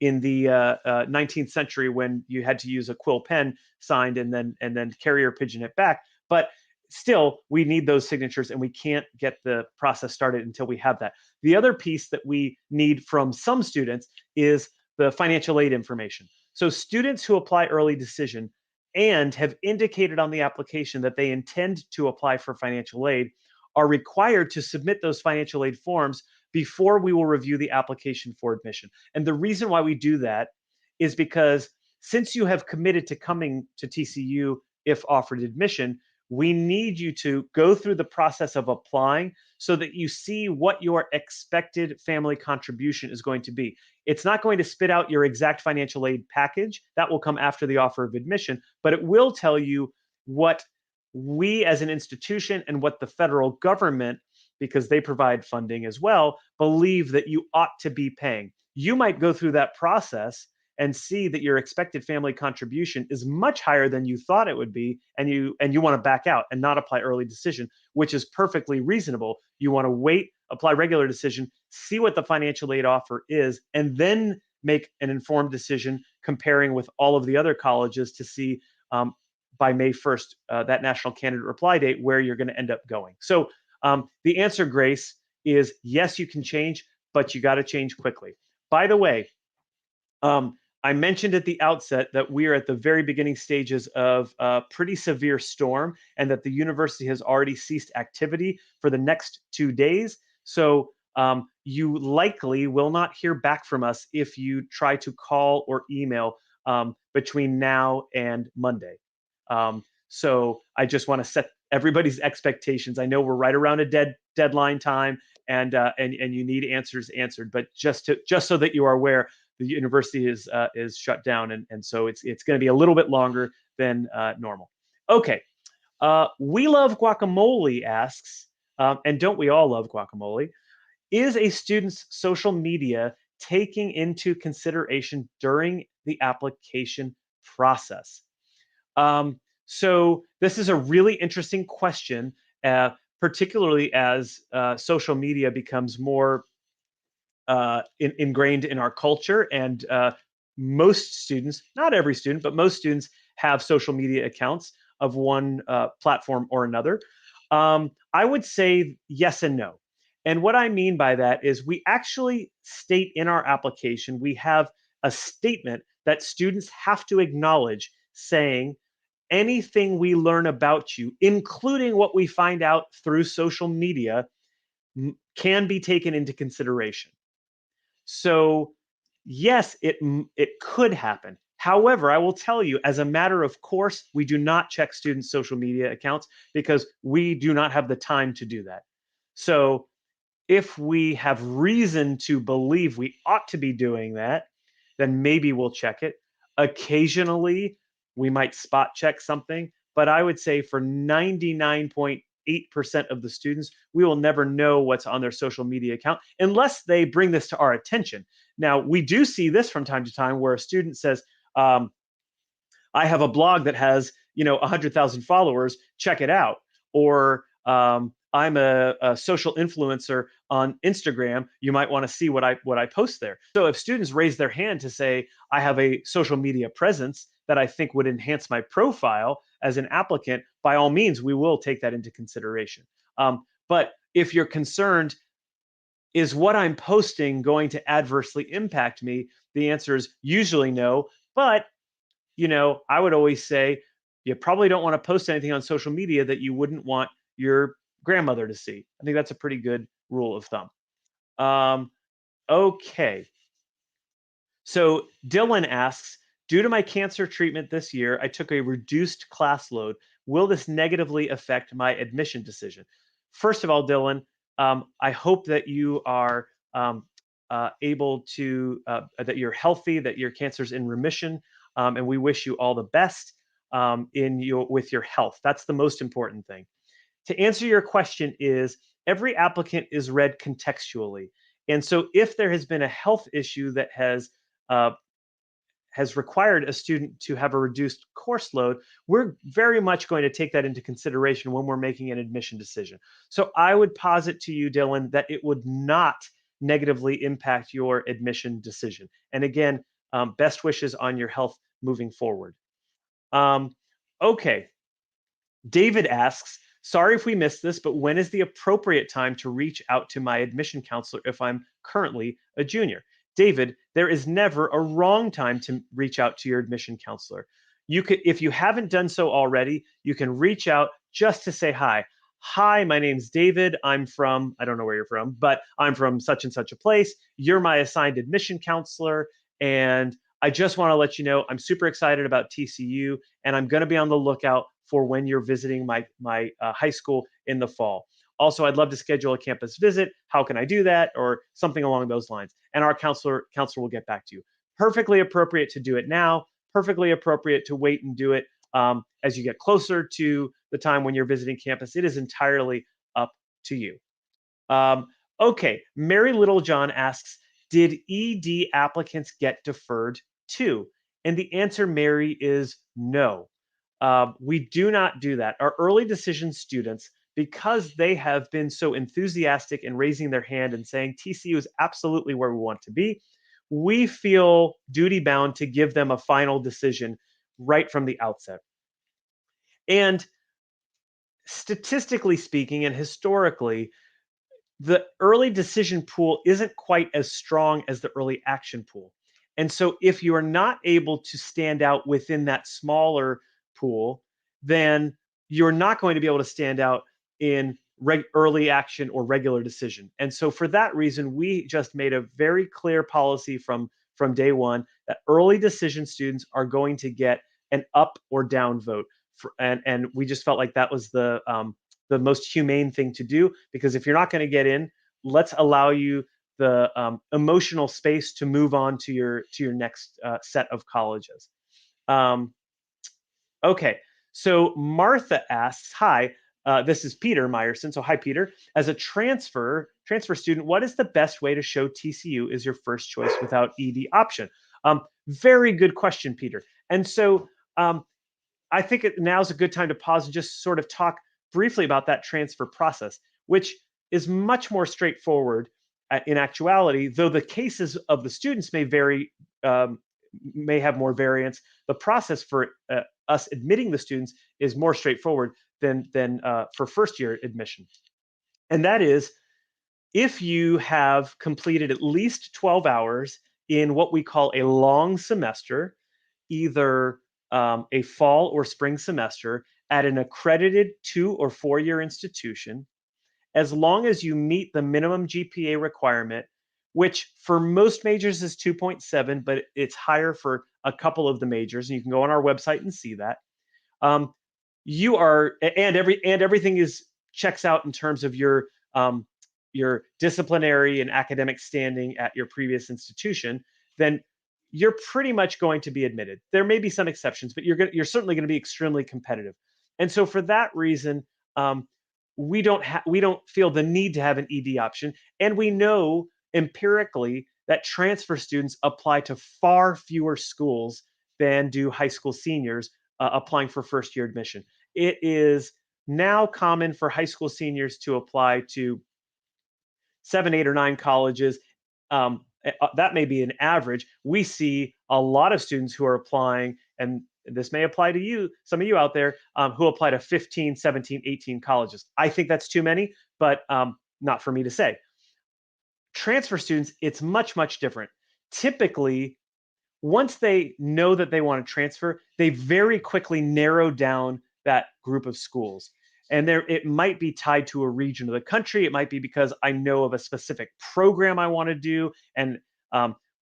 in the 19th century when you had to use a quill pen signed and then carrier pigeon it back. But still, we need those signatures, and we can't get the process started until we have that. The other piece that we need from some students is the financial aid information. So students who apply early decision and have indicated on the application that they intend to apply for financial aid are required to submit those financial aid forms before we will review the application for admission. And the reason why we do that is because since you have committed to coming to TCU if offered admission, we need you to go through the process of applying so that you see what your expected family contribution is going to be. It's not going to spit out your exact financial aid package. That will come after the offer of admission, but it will tell you what we as an institution and what the federal government, because they provide funding as well, believe that you ought to be paying. you might go through that process and see that your expected family contribution is much higher than you thought it would be, and you want to back out and not apply early decision, which is perfectly reasonable. You want to wait, apply regular decision, see what the financial aid offer is, and then make an informed decision comparing with all of the other colleges to see by May 1st, that national candidate reply date, where you're going to end up going. So the answer, Grace, is yes, you can change, but you got to change quickly. By the way, I mentioned at the outset that we are at the very beginning stages of a pretty severe storm, and that the university has already ceased activity for the next 2 days. So you likely will not hear back from us if you try to call or email between now and Monday. So I just want to set everybody's expectations. I know we're right around a deadline time, and you need answers answered. But just so that you are aware, the university is shut down, and so it's going to be a little bit longer than normal. Okay, we love guacamole asks, and don't we all love guacamole? Is a student's social media taking into consideration during the application process? So this is a really interesting question, particularly as social media becomes more ingrained in our culture, and most students, not every student, but most students have social media accounts of one platform or another. I would say yes and no. And what I mean by that is we actually state in our application, we have a statement that students have to acknowledge, saying anything we learn about you, including what we find out through social media, can be taken into consideration. So yes, it could happen. However, I will tell you, as a matter of course, we do not check students' social media accounts because we do not have the time to do that. So if we have reason to believe we ought to be doing that, then maybe we'll check it. Occasionally, we might spot check something, but I would say for 99.8% of the students, we will never know what's on their social media account unless they bring this to our attention. Now, we do see this from time to time where a student says, I have a blog that has 100,000 followers, check it out. Or I'm a social influencer on Instagram. You might want to see what I post there. So if students raise their hand to say, I have a social media presence that I think would enhance my profile as an applicant, by all means, we will take that into consideration. But if you're concerned, is what I'm posting going to adversely impact me? The answer is usually no. But I would always say you probably don't want to post anything on social media that you wouldn't want your grandmother to see. I think that's a pretty good rule of thumb. Okay. So Dylan asks, due to my cancer treatment this year, I took a reduced class load. Will this negatively affect my admission decision? First of all, Dylan, I hope that you are able to, that you're healthy, that your cancer's in remission, and we wish you all the best with your health. That's the most important thing. To answer your question is, every applicant is read contextually. And so if there has been a health issue that uh, has required a student to have a reduced course load, we're very much going to take that into consideration when we're making an admission decision. So I would posit to you, Dylan, that it would not negatively impact your admission decision. And again, best wishes on your health moving forward. Okay, David asks, sorry if we missed this, but when is the appropriate time to reach out to my admission counselor if I'm currently a junior? David, there is never a wrong time to reach out to your admission counselor. You could, if you haven't done so already, you can reach out just to say hi. Hi, my name's David. I'm from, I don't know where you're from, but I'm from such and such a place. You're my assigned admission counselor. And I just want to let you know I'm super excited about TCU, and I'm going to be on the lookout for when you're visiting my high school in the fall. Also, I'd love to schedule a campus visit. How can I do that? Or something along those lines. And our counselor will get back to you. Perfectly appropriate to do it now. Perfectly appropriate to wait and do it as you get closer to the time when you're visiting campus. It is entirely up to you. Okay, Mary Littlejohn asks, did ED applicants get deferred too? And the answer, Mary, is no. We do not do that. Our early decision students, because they have been so enthusiastic in raising their hand and saying TCU is absolutely where we want to be, we feel duty bound to give them a final decision right from the outset. And statistically speaking and historically, the early decision pool isn't quite as strong as the early action pool. And so if you are not able to stand out within that smaller pool, then you're not going to be able to stand out in early action or regular decision. And so for that reason, we just made a very clear policy from day one that early decision students are going to get an up or down vote. And we just felt like that was the most humane thing to do, because if you're not going to get in, let's allow you the emotional space to move on to your next set of colleges. Okay, so Martha asks, hi, this is Peter Meyerson. So hi, Peter. As a transfer student, what is the best way to show TCU is your first choice without ED option? Very good question, Peter. And so I think now's a good time to pause and just sort of talk briefly about that transfer process, which is much more straightforward in actuality, though the cases of the students may vary, may have more variance. The process for us admitting the students is more straightforward than for first year admission. And that is, if you have completed at least 12 hours in what we call a long semester, either a fall or spring semester at an accredited 2 or 4 year institution, as long as you meet the minimum GPA requirement, which for most majors is 2.7, but it's higher for a couple of the majors, and you can go on our website and see that. You are, and everything is checks out in terms of your disciplinary and academic standing at your previous institution, then you're pretty much going to be admitted. There may be some exceptions, but you're certainly going to be extremely competitive. And so for that reason, we don't feel the need to have an ED option, and we know empirically that transfer students apply to far fewer schools than do high school seniors applying for first year admission. It is now common for high school seniors to apply to 7, 8, or 9 colleges. That may be an average. We see a lot of students who are applying, and this may apply to you, some of you out there, who apply to 15, 17, 18 colleges. I think that's too many, but not for me to say. Transfer students, it's much, much different. Typically, once they know that they want to transfer, they very quickly narrow down that group of schools. And it might be tied to a region of the country. It might be because I know of a specific program I want to do, and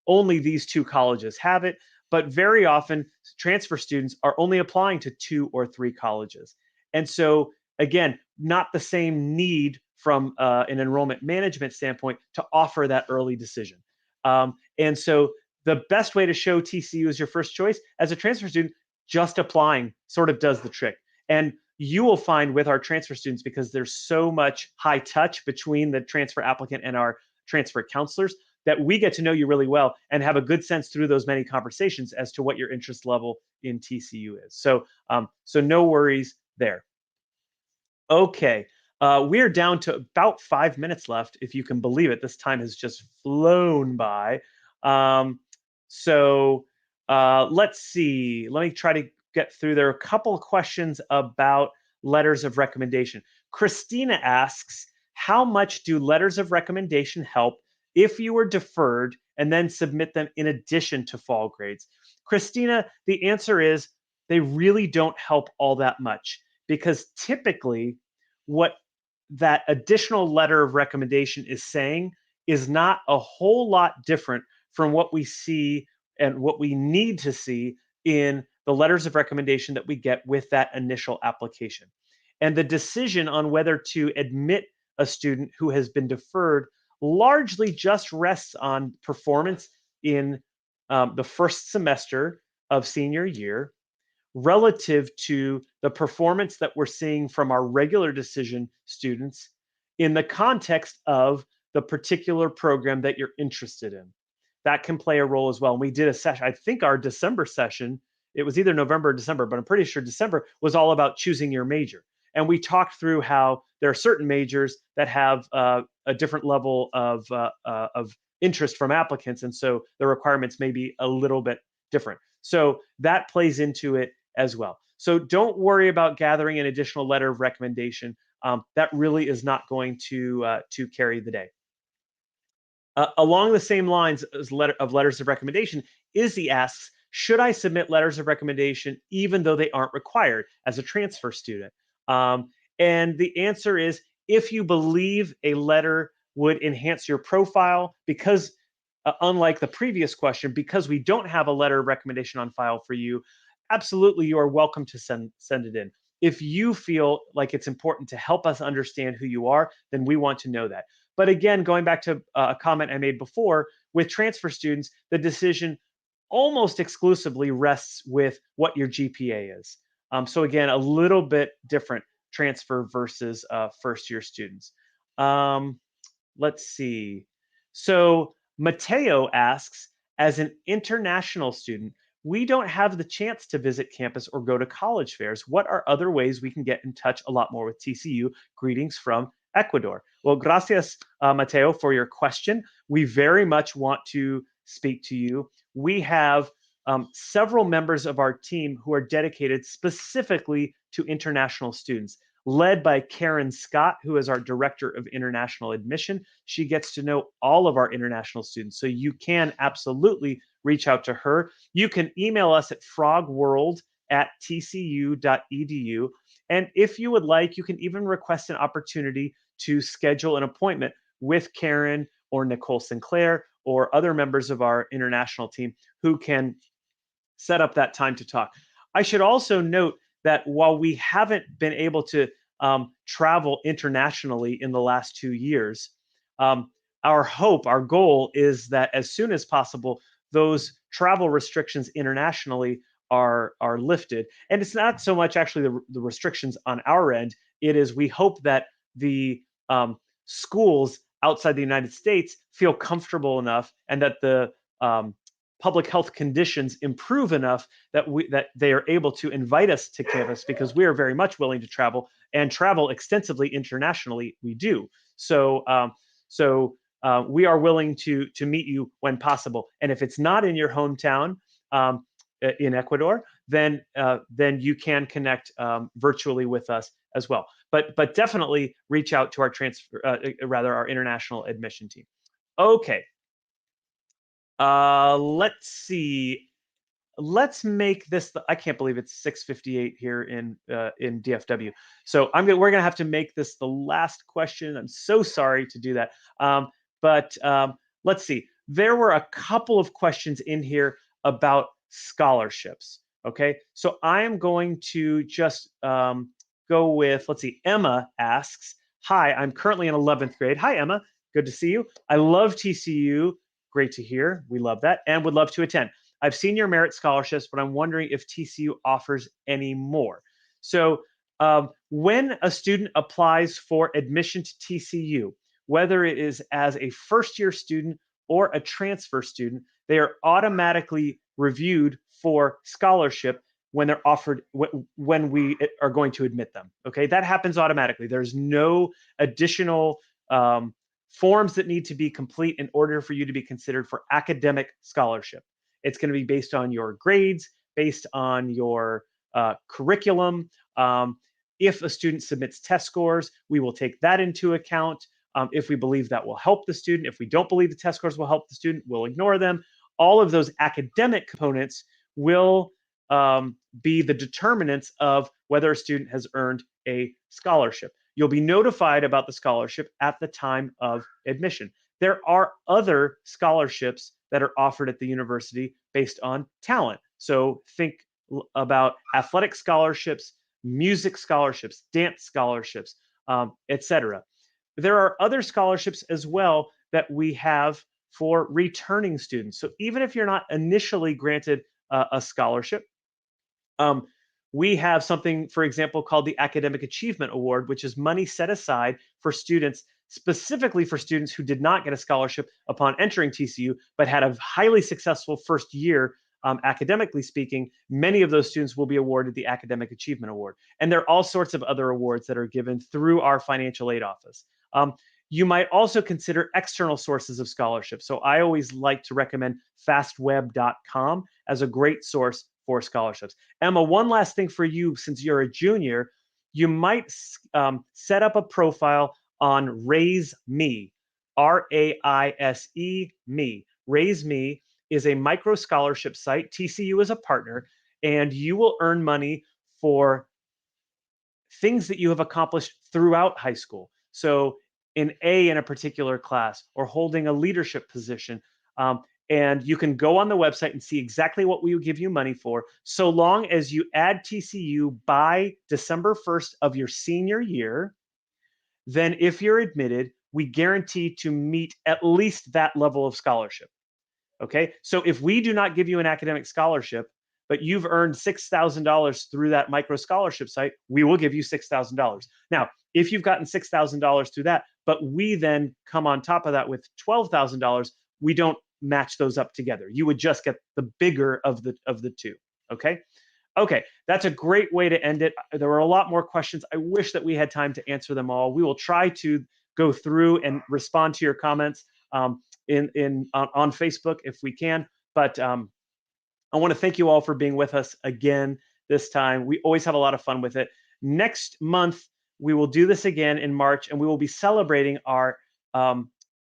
only these 2 colleges have it. But very often, transfer students are only applying to 2 or 3 colleges. And so, again, not the same need from an enrollment management standpoint to offer that early decision. And so, the best way to show TCU as your first choice as a transfer student, just applying sort of does the trick. And you will find with our transfer students, because there's so much high touch between the transfer applicant and our transfer counselors, that we get to know you really well and have a good sense through those many conversations as to what your interest level in TCU is. So, so no worries there. Okay, we're down to about 5 minutes left, if you can believe it. This time has just flown by. So let's see. Let me try to get through. There are a couple of questions about letters of recommendation. Christina asks, how much do letters of recommendation help if you were deferred and then submit them in addition to fall grades? Christina, the answer is they really don't help all that much, because typically what that additional letter of recommendation is saying is not a whole lot different from what we see and what we need to see in the letters of recommendation that we get with that initial application. And the decision on whether to admit a student who has been deferred largely just rests on performance in the first semester of senior year relative to the performance that we're seeing from our regular decision students in the context of the particular program that you're interested in. that can play a role as well. And we did a session, I think our December session, it was either November or December, but I'm pretty sure December was all about choosing your major. And we talked through how there are certain majors that have a different level of interest from applicants, and so the requirements may be a little bit different. So that plays into it as well. So don't worry about gathering an additional letter of recommendation. That really is not going to carry the day. Along the same lines as letters of recommendation, Izzy asks, should I submit letters of recommendation even though they aren't required as a transfer student? And the answer is, if you believe a letter would enhance your profile, because unlike the previous question, because we don't have a letter of recommendation on file for you, absolutely you are welcome to send it in. If you feel like it's important to help us understand who you are, then we want to know that. But again, going back to a comment I made before, with transfer students, the decision almost exclusively rests with what your GPA is. So again, a little bit different transfer versus first year students. Let's see. So Mateo asks, as an international student, we don't have the chance to visit campus or go to college fairs. What are other ways we can get in touch a lot more with TCU? Greetings from Ecuador. Well, gracias, Mateo, for your question. We very much want to speak to you. We have several members of our team who are dedicated specifically to international students, led by Karen Scott, who is our Director of International Admission. She gets to know all of our international students. So you can absolutely reach out to her. You can email us at frogworld@tcu.edu. And if you would like, you can even request an opportunity to schedule an appointment with Karen or Nicole Sinclair or other members of our international team who can set up that time to talk. I should also note that while we haven't been able to travel internationally in the last 2 years, our hope, our goal is that as soon as possible, those travel restrictions internationally are lifted. And it's not so much actually the restrictions on our end. It is, we hope that the schools outside the United States feel comfortable enough, and that the public health conditions improve enough that they are able to invite us to campus, because we are very much willing to travel and travel extensively internationally. We do. So we are willing to meet you when possible. And if it's not in your hometown in Ecuador, then you can connect virtually with us as well. But definitely reach out to our our international admission team. Okay. Let's see. Let's make this. I can't believe it's 6:58 here in DFW. So we're gonna have to make this the last question. I'm so sorry to do that. But let's see. There were a couple of questions in here about scholarships. Okay, so I am going to just go with. Let's see. Emma asks, "Hi, I'm currently in 11th grade. Hi, Emma. Good to see you. I love TCU. Great to hear. We love that, and would love to attend. I've seen your merit scholarships, but I'm wondering if TCU offers any more." So when a student applies for admission to TCU, whether it is as a first year student or a transfer student, they are automatically reviewed for scholarship when they're offered, when we are going to admit them. Okay, that happens automatically. There's no additional forms that need to be complete in order for you to be considered for academic scholarship. It's going to be based on your grades, based on your curriculum. If a student submits test scores, we will take that into account. If we believe that will help the student, if we don't believe the test scores will help the student, we'll ignore them. All of those academic components will be the determinants of whether a student has earned a scholarship. You'll be notified about the scholarship at the time of admission. There are other scholarships that are offered at the university based on talent. So think about athletic scholarships, music scholarships, dance scholarships, etc. There are other scholarships as well that we have for returning students. So even if you're not initially granted a scholarship, we have something, for example, called the Academic Achievement Award, which is money set aside for students specifically for students who did not get a scholarship upon entering TCU, but had a highly successful first year. Academically speaking, many of those students will be awarded the Academic Achievement Award. And there are all sorts of other awards that are given through our financial aid office. You might also consider external sources of scholarships. So I always like to recommend fastweb.com as a great source for scholarships. Emma, one last thing for you, since you're a junior, you might set up a profile on Raise Me, RAISE Me. Raise Me is a micro scholarship site. TCU is a partner, and you will earn money for things that you have accomplished throughout high school. So, an A in a particular class or holding a leadership position. And you can go on the website and see exactly what we will give you money for, so long as you add TCU by December 1st of your senior year. Then, if you're admitted, we guarantee to meet at least that level of scholarship. Okay. So if we do not give you an academic scholarship, but you've earned $6,000 through that micro scholarship site, we will give you $6,000. Now, if you've gotten $6,000 through that, but we then come on top of that with $12,000, we don't match those up together. You would just get the bigger of the two. Okay. Okay, that's a great way to end it. There were a lot more questions. I wish that we had time to answer them all. We will try to go through and respond to your comments on Facebook if we can. But I want to thank you all for being with us again this time. We always have a lot of fun with it. Next month we will do this again in March, and we will be celebrating our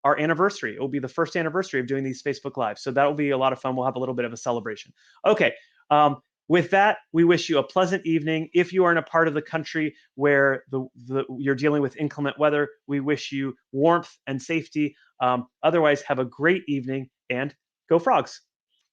anniversary. It will be the first anniversary of doing these Facebook Lives. So that will be a lot of fun. We'll have a little bit of a celebration. Okay. With that, we wish you a pleasant evening. If you are in a part of the country where you're dealing with inclement weather, we wish you warmth and safety. Otherwise, have a great evening and go Frogs.